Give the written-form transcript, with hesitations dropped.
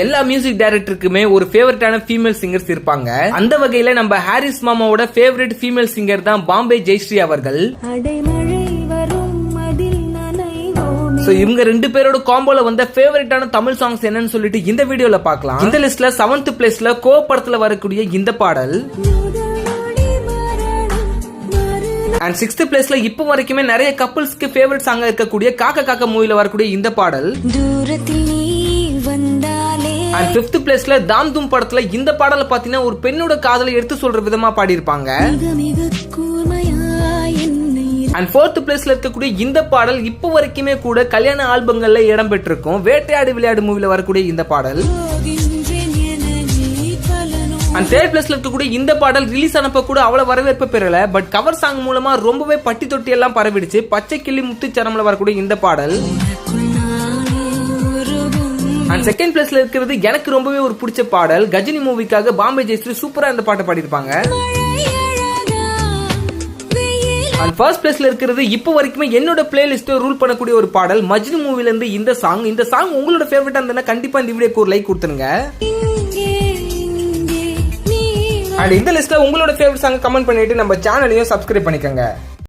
எல்லா மியூசிக் டைரக்டருக்குமே ஒரு ஃபேவரட்டான ஃபீமேல் சிங்கர்ஸ் இருப்பாங்க. அந்த வகையில நம்ம ஹாரிஸ் மாமாவோட ஃபேவரட் ஃபீமேல் சிங்கர் தான் பாம்பே ஜெயஸ்ரீ அவர்கள். இவங்க ரெண்டு பேரோட காம்போல வந்த ஃபேவரட்டான தமிழ் சாங்ஸ் என்னன்னு சொல்லிட்டு இந்த வீடியோல பார்க்கலாம். இந்த லிஸ்ட்ல 7th பிளேஸ்ல கோ படத்துல வரக்கூடிய இந்த பாடல், அண்ட் 6th பிளேஸ்ல இப்ப வரைக்குமே நிறைய கப்பிள்ஸ்க்கு ஃபேவரட் சாங்கா இருக்கக்கூடிய காக்கா காக்கா மூவில வரக்கூடிய இந்த பாடல், அண்ட் 5th பிளேஸ்ல தாம் தூம் படத்துல இந்த பாடலை பாத்தீங்கன்னா ஒரு பெண்ணோட காதலை எடுத்து சொல்ற விதமா பாடியிருப்பாங்க. அண்ட் 4th பிளேஸ்ல இருக்கக்கூடிய இந்த பாடல் இப்ப வரைக்குமே கூட கல்யாண ஆல்பங்கள்ல இடம் பெற்றிருக்கும். வேட்டையாடு விளையாடு மூவில வரக்கூடிய இந்த பாடல். அண்ட் 3rd பிளேஸ்ல இருக்கக்கூடிய இந்த பாடல் ரிலீஸ் ஆனப்ப கூட அவ்வளவு வரவேற்பு பெறல, பட் கவர் சாங் மூலமா ரொம்பவே பட்டி தொட்டி எல்லாம் பரவிடுச்சு. பச்சை கிளி முத்துச்சரம்ல வரக்கூடிய இந்த பாடல். அண்ட் 2nd பிளேஸ்ல இருக்கிறது எனக்கு ரொம்பவே ஒரு பிடிச்ச பாடல். கஜினி மூவிக்காக பாம்பே ஜெயஸ்ரீ சூப்பரா இந்த பாட்டை பாடியிருப்பாங்க. அண்ட் 1st பிளேஸ்ல இருக்கிறது இப்போ வரைக்குமே என்னோட பிளேலிஸ்ட் ரூல் பண்ணக்கூடிய ஒரு பாடல், மஜ்னு மூவில இருந்து இந்த சாங். இந்த சாங் உங்களோட ஃபேவரட்டா இருந்தா கண்டிப்பா இந்த வீடியோக்கு ஒரு லைக் கொடுத்துருங்க. அண்ட் இந்த லிஸ்ட்ல உங்களோட ஃபேவரட் சாங் கமெண்ட் பண்ணிட்டு நம்ம சேனலையும் சப்ஸ்கிரைப் பண்ணிக்கோங்க.